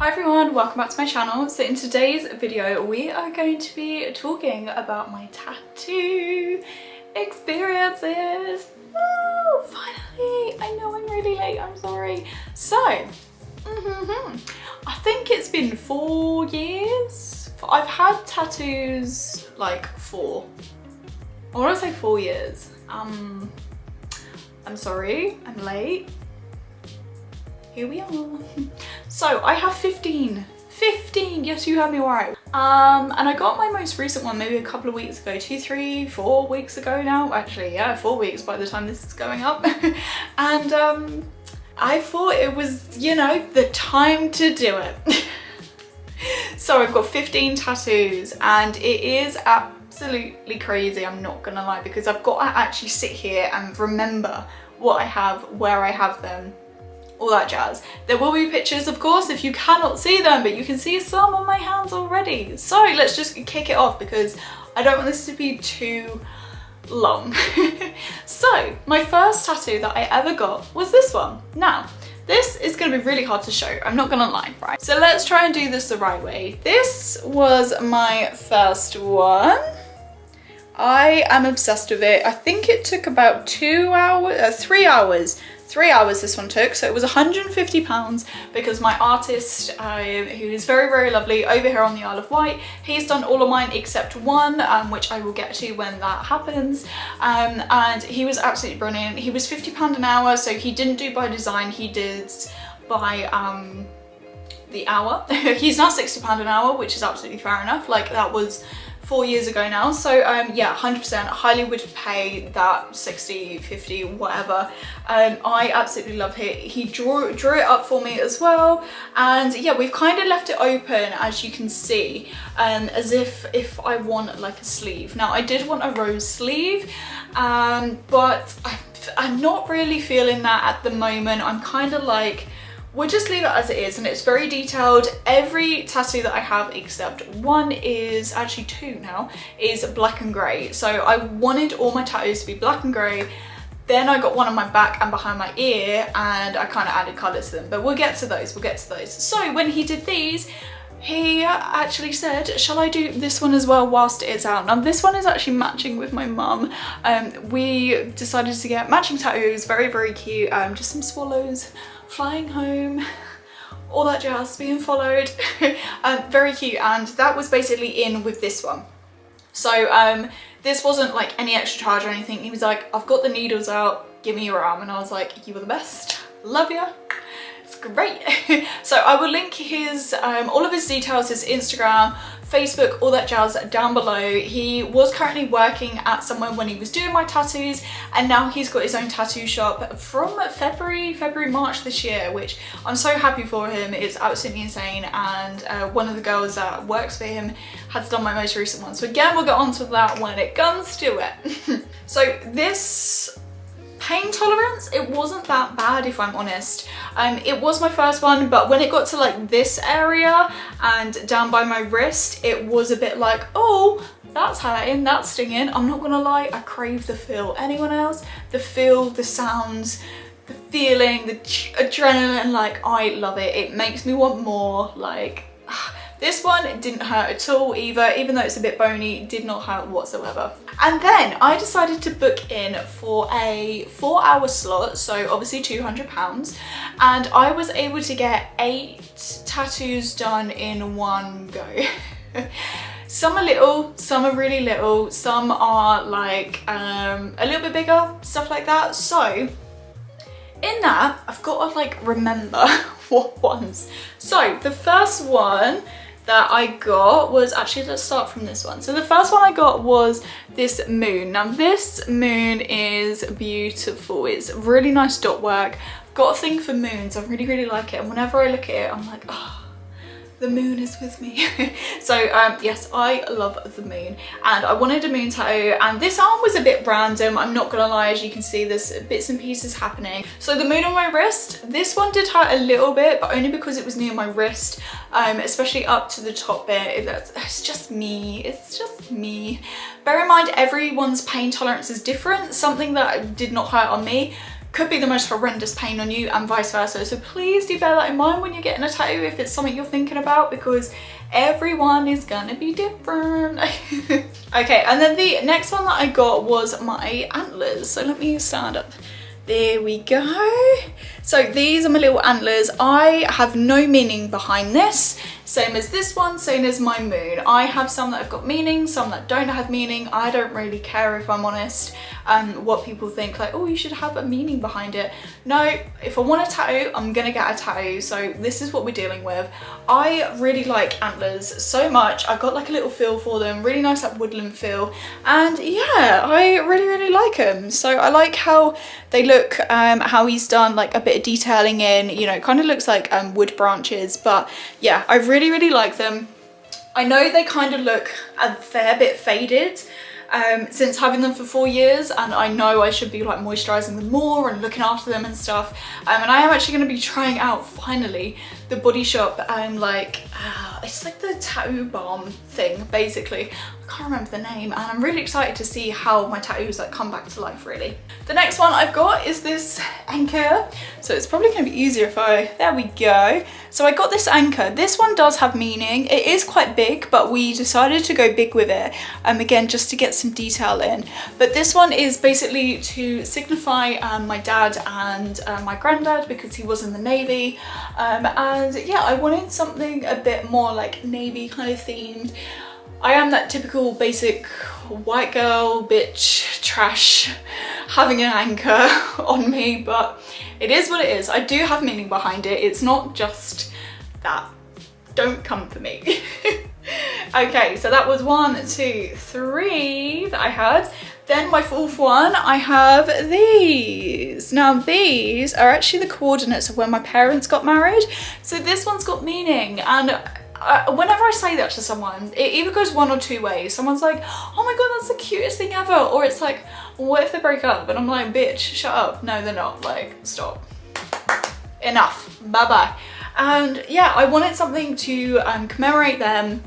Hi everyone, welcome back to my channel. So in today's video we are going to be talking about my tattoo experiences. Oh, finally! I know I'm really late, I'm sorry. So, I think it's been 4 years. I've had tattoos like 4. I want to say 4 years. I'm sorry, I'm late. Here we are. So I have 15, yes, you heard me right. And I got my most recent one maybe a couple of weeks ago, 2, 3, 4 weeks ago now. Actually, yeah, 4 weeks by the time this is going up. And I thought it was, you know, the time to do it. So I've got 15 tattoos and it is absolutely crazy, I'm not gonna lie, because I've got to actually sit here and remember what I have, where I have them, all that jazz. There will be pictures, of course, if you cannot see them, but you can see some on my hands already. So let's just kick it off because I don't want this to be too long. So my first tattoo that I ever got was this one. Now, this is going to be really hard to show, I'm not gonna lie, right? So let's try and do this the right way. This was my first one. I am obsessed with it. I think it took about 3 hours. 3 hours this one took, so it was £150 because my artist, who is very, very lovely over here on the Isle of Wight, he's done all of mine except one, which I will get to when that happens, and he was absolutely brilliant. He was £50 an hour, so he didn't do by design, he did by the hour. He's now £60 an hour, which is absolutely fair enough. Like, that was 4 years ago now. So yeah, 100% highly would pay that 60, 50, whatever. I absolutely love it. He drew it up for me as well. And yeah, we've kind of left it open, as you can see, as if I want like a sleeve. Now I did want a rose sleeve, but I'm not really feeling that at the moment. I'm kind of like, we'll just leave it as it is, and it's very detailed. Every tattoo that I have except one, is actually 2 now, is black and grey. So I wanted all my tattoos to be black and grey. Then I got one on my back and behind my ear, and I kind of added colour to them, but we'll get to those, So when he did these, he actually said, shall I do this one as well whilst it's out? Now this one is actually matching with my mum. We decided to get matching tattoos, very, very cute. Just some swallows flying home, all that jazz, being followed. Very cute, and that was basically in with this one. So this wasn't like any extra charge or anything. He was like, I've got the needles out, give me your arm. And I was like, you were the best, love ya. It's great. So I will link his all of his details, his Instagram, Facebook, all that jazz down below. He was currently working at somewhere when he was doing my tattoos, and now he's got his own tattoo shop from February, March this year, which I'm so happy for him. It's absolutely insane. And one of the girls that works for him has done my most recent one. So again, we'll get onto that when it comes to it. So this pain tolerance, it wasn't that bad, if I'm honest. It was my first one, but when it got to like this area and down by my wrist, it was a bit like, oh, that's hurting, that's stinging. I'm not gonna lie, I crave the feel. Anyone else? The feel, the sounds, the feeling, the adrenaline, like, I love it. It makes me want more. Like, this one, it didn't hurt at all either, even though it's a bit bony, it did not hurt whatsoever. And then I decided to book in for a 4-hour slot, so obviously £200, and I was able to get 8 tattoos done in one go. Some are little, some are really little, some are like a little bit bigger, stuff like that. So in that, I've got to like remember what ones. So the first one that I got was, actually, let's start from this one. So the first one I got was this moon. Now this moon is beautiful. It's really nice dot work. I've got a thing for moons. I really, really like it. And whenever I look at it, I'm like, oh, the moon is with me. So yes, I love the moon, and I wanted a moon tattoo, and this arm was a bit random, I'm not gonna lie. As you can see, there's bits and pieces happening. So the moon on my wrist, this one did hurt a little bit, but only because it was near my wrist, especially up to the top bit. It's just me, it's just me. Bear in mind, everyone's pain tolerance is different. Something that did not hurt on me could be the most horrendous pain on you, and vice versa. So please do bear that in mind when you're getting a tattoo, if it's something you're thinking about, because everyone is gonna be different. Okay, and then the next one that I got was my antlers. So let me stand up. There we go. So these are my little antlers. I have no meaning behind this. Same as this one, same as my moon. I have some that have got meaning, some that don't have meaning. I don't really care, if I'm honest, what people think, like, oh, you should have a meaning behind it. No, if I want a tattoo, I'm gonna get a tattoo. So this is what we're dealing with. I really like antlers so much. I got like a little feel for them, really nice, like woodland feel. And yeah, I really like them. So I like how they look, how he's done like a bit of detailing in, you know, it kind of looks like wood branches, but yeah, I really like them. I know they kind of look a fair bit faded since having them for 4 years, and I know I should be like moisturizing them more and looking after them and stuff, and I am actually going to be trying out finally the Body Shop it's like the tattoo balm thing basically. I can't remember the name, and I'm really excited to see how my tattoos like come back to life really. The next one I've got is this anchor, so it's probably going to be easier if there we go. So I got this anchor. This one does have meaning. It is quite big, but we decided to go big with it, again just to get some detail in. But this one is basically to signify my dad and my granddad, because he was in the Navy, and yeah, I wanted something a bit more like Navy kind of themed. I am that typical basic white girl, bitch, trash, having an anchor on me, but it is what it is. I do have meaning behind it. It's not just that. Don't come for me. Okay, so that was 1, 2, 3 that I had. Then my 4th one, I have these. Now these are actually the coordinates of when my parents got married. So this one's got meaning, and whenever I say that to someone, it either goes one or two ways. Someone's like, oh my god, that's the cutest thing ever, or it's like, what if they break up? And I'm like, bitch, shut up. No, they're not. Like, stop. Enough. Bye-bye. And yeah, I wanted something to commemorate them.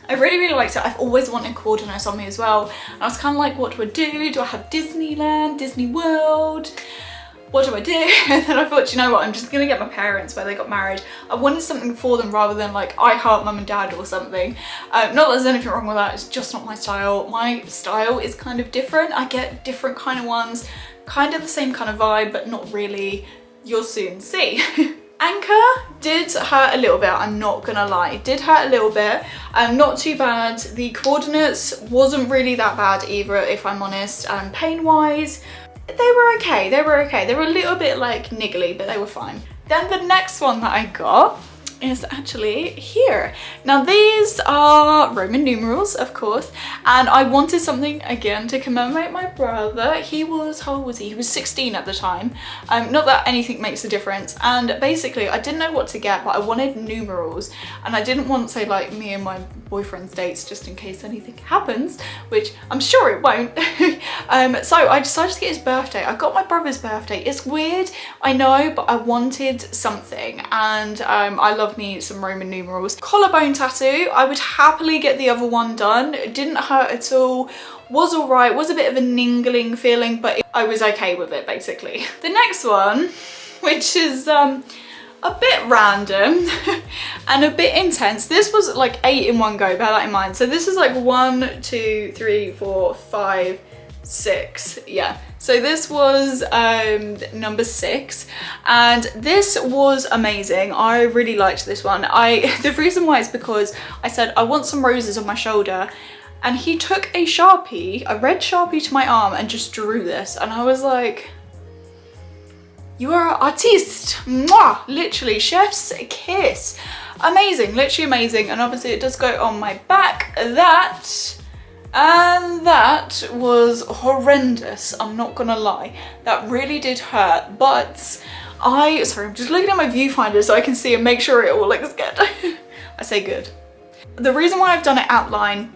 I really liked it. I've always wanted coordinates on me as well. And I was kind of like, what do I do? Do I have Disneyland, Disney World? What do I do? And then I thought, you know what, I'm just gonna get my parents where they got married. I wanted something for them rather than like I Heart Mum and Dad or something. Not that there's anything wrong with that, it's just not my style. My style is kind of different. I get different kind of ones, kind of the same kind of vibe, but not really. You'll soon see. Anchor did hurt a little bit, I'm not gonna lie. It did hurt a little bit, not too bad. The coordinates wasn't really that bad either, if I'm honest, pain-wise. They were okay, they were okay. They were a little bit like niggly, but they were fine. Then the next one that I got is actually here. Now these are Roman numerals, of course, and I wanted something again to commemorate my brother. He was, how old was he? He was 16 at the time. Not that anything makes a difference, and basically I didn't know what to get, but I wanted numerals, and I didn't want, say, like me and my boyfriend's dates, just in case anything happens, which I'm sure it won't. So I decided to get his birthday. I got my brother's birthday. It's weird, I know, but I wanted something, and I love me some Roman numerals. Collarbone tattoo, I would happily get the other one done. It didn't hurt at all, was alright, was a bit of a ningling feeling, but I was okay with it basically. The next one, which is a bit random and a bit intense. This was like 8 in one go, bear that in mind. So this is like 1, 2, 3, 4, 5, 6, yeah. So this was number 6, and this was amazing. I really liked this one. The reason why is because I said I want some roses on my shoulder, and he took a Sharpie, a red Sharpie, to my arm and just drew this, and I was like, you are an artiste. Mwah! Literally, chef's kiss. Amazing, literally amazing. And obviously it does go on my back. And that was horrendous, I'm not gonna lie. That really did hurt, but sorry, I'm just looking at my viewfinder so I can see and make sure it all looks good. I say good. The reason why I've done it outline,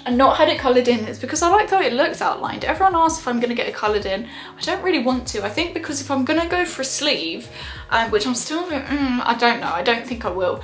and not had it coloured in is because I liked how it looks outlined. Everyone asks if I'm going to get it coloured in. I don't really want to. I think because if I'm going to go for a sleeve, which I'm still, I don't know, I don't think I will.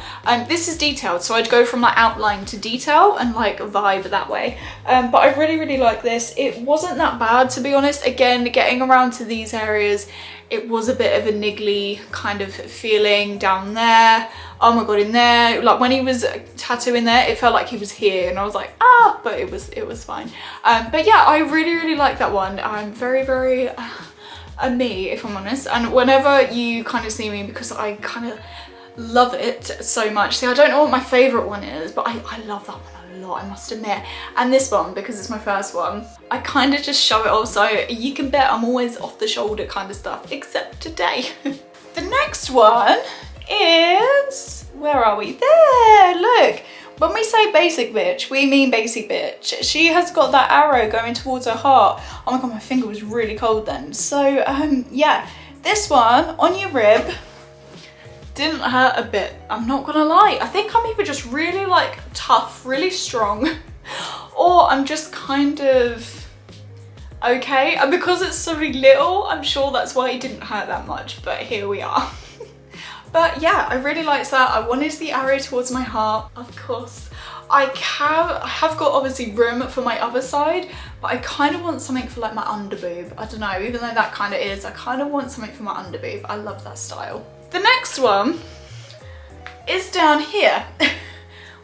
This is detailed, so I'd go from like outline to detail and like vibe that way. But I really, really like this. It wasn't that bad, to be honest. Again, getting around to these areas, it was a bit of a niggly kind of feeling down there. Oh my god, in there, like when he was tattooing there, it felt like he was here, and I was like, ah, but it was fine. But yeah, I really, really like that one. I'm very, very a me, if I'm honest. And whenever you kind of see me, because I kind of love it so much. See, I don't know what my favorite one is, but I love that one a lot, I must admit. And this one, because it's my first one, I kind of just show it off, so you can bet I'm always off the shoulder kind of stuff, except today. The next one is, where are we? There, look. When we say basic bitch, we mean basic bitch. She has got that arrow going towards her heart. Oh my god, my finger was really cold then. So yeah, this one on your rib didn't hurt a bit, I'm not gonna lie. I think I'm either just really like tough, really strong, or I'm just kind of okay. And because it's so little, I'm sure that's why it didn't hurt that much, but here we are. But yeah, I really liked that. I wanted the arrow towards my heart, of course. I have got obviously room for my other side, but I kind of want something for like my under boob. I don't know, even though that kind of is, I kind of want something for my under boob. I love that style. The next one is down here,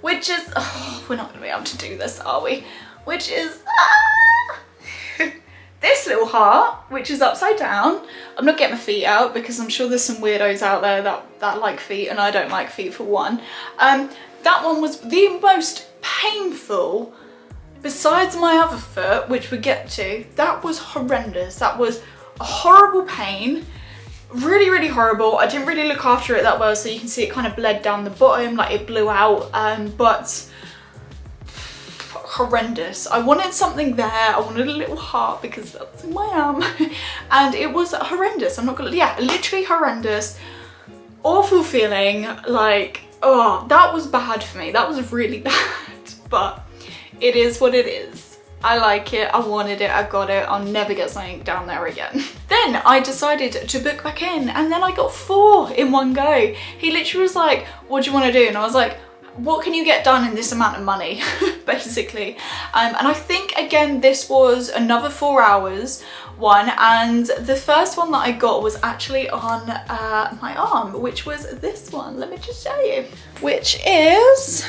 which is, oh, we're not gonna be able to do this, are we? Which is, this little heart, which is upside down. I'm not getting my feet out because I'm sure there's some weirdos out there that like feet, and I don't like feet for one. That one was the most painful, besides my other foot, which we get to. That was horrendous. That was a horrible pain. Really, really horrible. I didn't really look after it that well, so you can see it kind of bled down the bottom, like it blew out, but horrendous. I wanted something there. I wanted a little heart because that's my arm. And it was horrendous. I'm not gonna, yeah, literally horrendous. Awful feeling, like, oh, that was bad for me. That was really bad, but it is what it is. I like it, I wanted it, I got it. I'll never get something down there again. Then I decided to book back in, and then I got 4 in one go. He literally was like, what do you want to do? And I was like, what can you get done in this amount of money, basically. And I think, again, this was another 4 hours one, and the first one that I got was actually on my arm, which was this one. Let me just show you, which is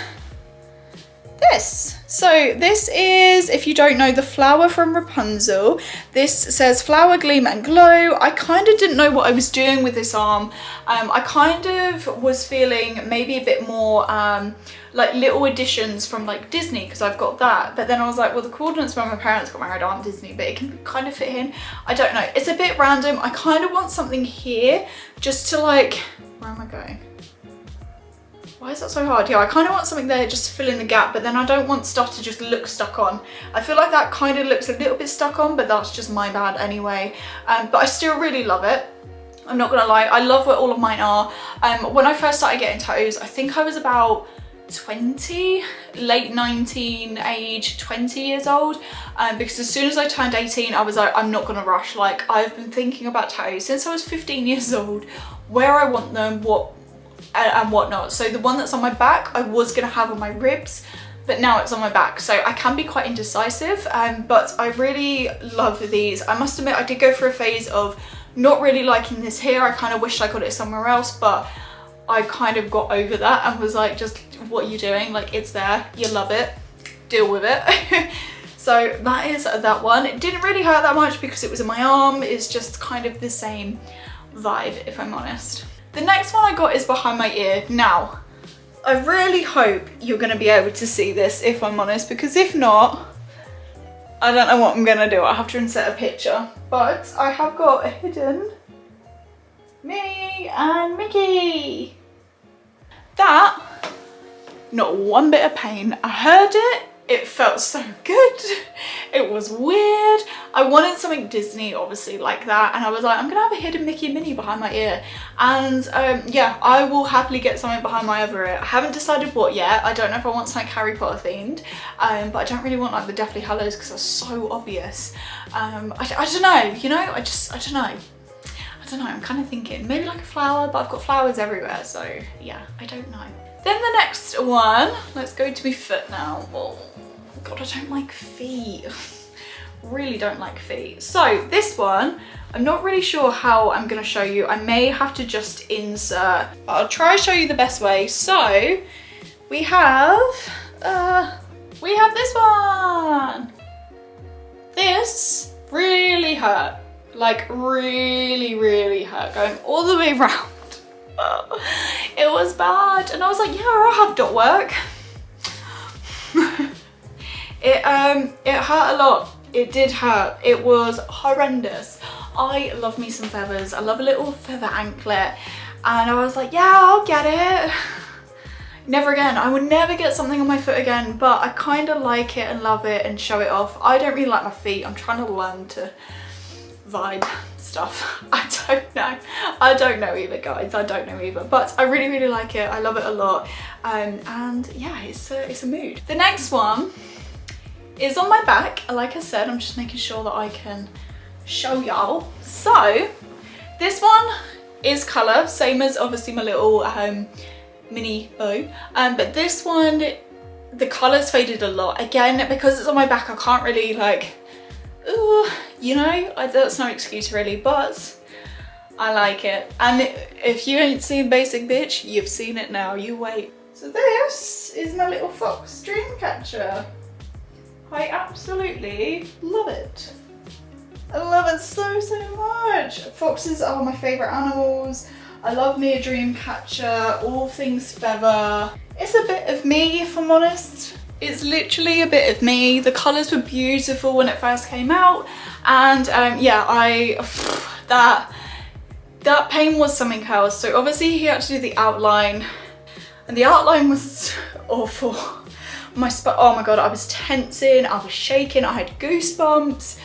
this. So this is, if you don't know, the flower from Rapunzel. This says flower, gleam and glow. I kind of didn't know what I was doing with this arm. I kind of was feeling maybe a bit more like little additions from like Disney, because I've got that. But then I was like, well, the coordinates when my parents got married aren't Disney, but it can kind of fit in. I don't know, it's a bit random. I kind of want something here just to like, where am I going? Why is that so hard? Yeah, I kind of want something there just to fill in the gap, but then I don't want stuff to just look stuck on. I feel like that kind of looks a little bit stuck on, but that's just my bad anyway. But I still really love it. I'm not gonna lie, I love where all of mine are. When I first started getting tattoos, I think I was about 20, late 19 age, 20 years old. Because as soon as I turned 18, I was like, I'm not gonna rush. Like, I've been thinking about tattoos since I was 15 years old, where I want them, what and whatnot. So the one that's on my back, I was gonna have on my ribs, but now it's on my back. So I can be quite indecisive, but I really love these. I must admit, I did go through a phase of not really liking this here. I kind of wished I got it somewhere else, but I kind of got over that and was like, just what are you doing? Like, it's there, you love it, deal with it. So that is that one. It didn't really hurt that much because it was in my arm. It's just kind of the same vibe, if I'm honest. The next one I got is behind my ear. Now, I really hope you're gonna be able to see this, if I'm honest, because if not, I don't know what I'm gonna do. I have to insert a picture, but I have got a hidden Minnie and Mickey. That, not one bit of pain. I heard it, It felt so good. It was weird. I wanted something Disney, obviously, like that. And I was like, I'm gonna have a hidden Mickey and Minnie behind my ear. And yeah, I will happily get something behind my other ear. I haven't decided what yet. I don't know if I want something Harry Potter themed. But I don't really want like the Deathly Hallows because that's so obvious. I don't know, you know, I don't know. I don't know, I'm kind of thinking maybe like a flower, but I've got flowers everywhere. So yeah, I don't know. Then the next one, let's go to my foot now. Oh God, I don't like feet. Really don't like feet. So this one, I'm not really sure how I'm gonna show you. I may have to just insert, but I'll try to show you the best way. So we have this one. This really hurt. Like really, really hurt. Going all the way around. It was bad. And I was like, yeah, I'll have dot work. It hurt a lot. It did hurt. It was horrendous. I love me some feathers. I love a little feather anklet. And I was like, yeah, I'll get it. Never again. I would never get something on my foot again, but I kind of like it and love it and show it off. I don't really like my feet. I'm trying to learn to vibe stuff. I don't know either, guys. I don't know either, but I really, really like it. I love it a lot. And yeah, it's a mood. The next one is on my back. Like I said, I'm just making sure that I can show y'all. So this one is colour, same as obviously my little mini bow, but this one, the colour's faded a lot. Again, because it's on my back, I can't really like, ooh, you know, that's no excuse really, but I like it. And if you ain't seen Basic Bitch, you've seen it now, you wait. So this is my little fox dream catcher. I absolutely love it. I love it so, so much. Foxes are my favourite animals. I love me a dream catcher, all things feather. It's a bit of me, if I'm honest. It's literally a bit of me. The colours were beautiful when it first came out. And yeah, that pain was something else. So obviously he had to do the outline, and the outline was awful. My spine, oh my God, I was tensing, I was shaking, I had goosebumps.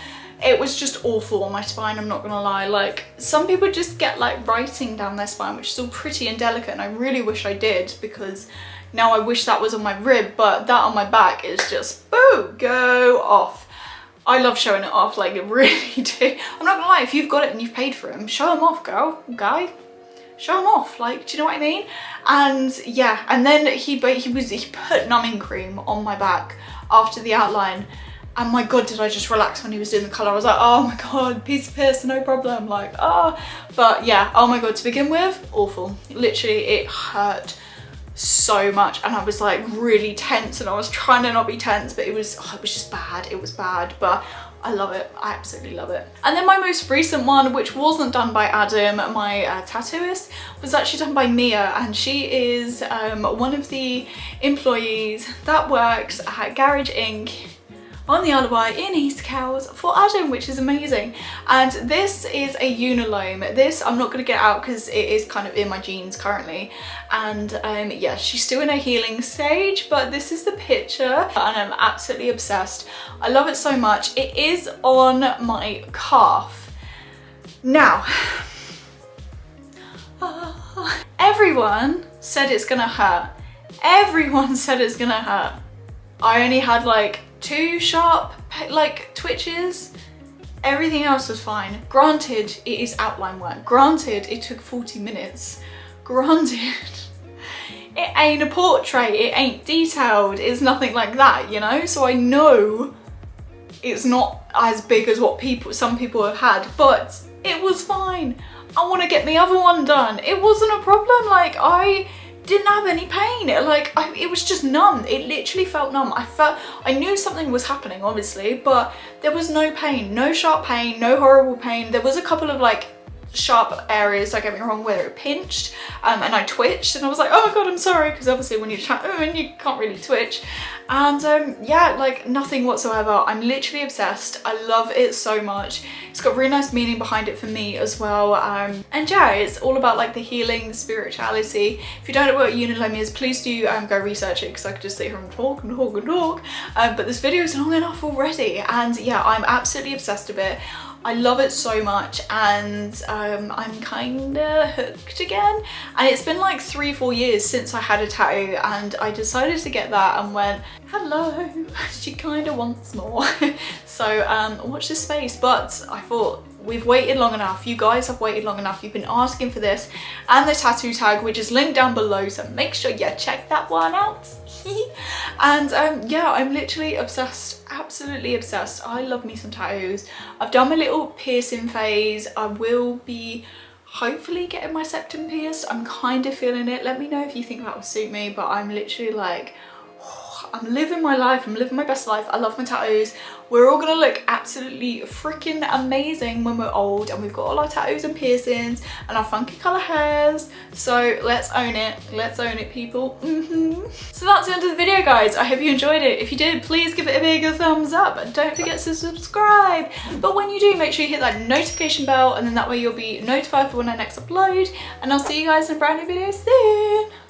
It was just awful on my spine, I'm not gonna lie. Like, some people just get like writing down their spine, which is all pretty and delicate, and I really wish I did, because now I wish that was on my rib, but that on my back is just, boo, go off. I love showing it off, like it really do. I'm not gonna lie, if you've got it and you've paid for them, show them off, guy. Show them off, like, do you know what I mean? And yeah, and then he put numbing cream on my back after the outline. And my God, did I just relax when he was doing the colour. I was like, oh my God, piece of piss, no problem, like, ah. But yeah, oh my God, to begin with, awful. Literally, it hurt so much, and I was like really tense, and I was trying to not be tense, but it was just bad. It was bad, but I love it. I absolutely love it. And then my most recent one, which wasn't done by Adam, my tattooist, was actually done by Mia, and she is one of the employees that works at Garage Inc. on the Isle of Wight in East Cowes for Adam, which is amazing. And this is a Unilom. This I'm not going to get out because it is kind of in my jeans currently. And yeah, she's still in a healing stage, but this is the picture and I'm absolutely obsessed. I love it so much. It is on my calf. Now, everyone said it's gonna hurt. Everyone said it's gonna hurt. I only had like 2 sharp like twitches. Everything else was fine. Granted, it is outline work. Granted, it took 40 minutes. Granted, it ain't a portrait, it ain't detailed, it's nothing like that, you know? So I know it's not as big as what some people have had, but it was fine. I want to get the other one done. It wasn't a problem. Like, I didn't have any pain. It was just numb. It literally felt numb. I knew something was happening, obviously, but there was no pain, no sharp pain, no horrible pain. There was a couple of like sharp areas, don't get me wrong, where it pinched and I twitched, and I was like, oh my god, I'm sorry, because obviously when you can't really twitch. And yeah, like nothing whatsoever. I'm literally obsessed. I love it so much. It's got really nice meaning behind it for me as well. And yeah, it's all about like the healing, the spirituality. If you don't know what Unilom is, please do go research it, because I could just sit here and talk and talk and talk. But this video is long enough already, and yeah, I'm absolutely obsessed with it. I love it so much, and I'm kinda hooked again. And it's been like 3-4 years since I had a tattoo, and I decided to get that and went, hello, she kinda wants more. So watch this space. But I thought, we've waited long enough. You guys have waited long enough. You've been asking for this and the tattoo tag, which is linked down below, so make sure you check that one out. And yeah, I'm literally obsessed, absolutely obsessed. I love me some tattoos. I've done my little piercing phase. I will be hopefully getting my septum pierced. I'm kind of feeling it. Let me know if you think that will suit me, but I'm literally like, I'm living my life. I'm living my best life. I love my tattoos. We're all gonna look absolutely freaking amazing when we're old, and we've got all our tattoos and piercings and our funky color hairs. So let's own it. Let's own it, people. So that's the end of the video, guys. I hope you enjoyed it. If you did, please give it a big thumbs up, and don't forget to subscribe. But when you do, make sure you hit that notification bell, and then that way you'll be notified for when I next upload. And I'll see you guys in a brand new video soon.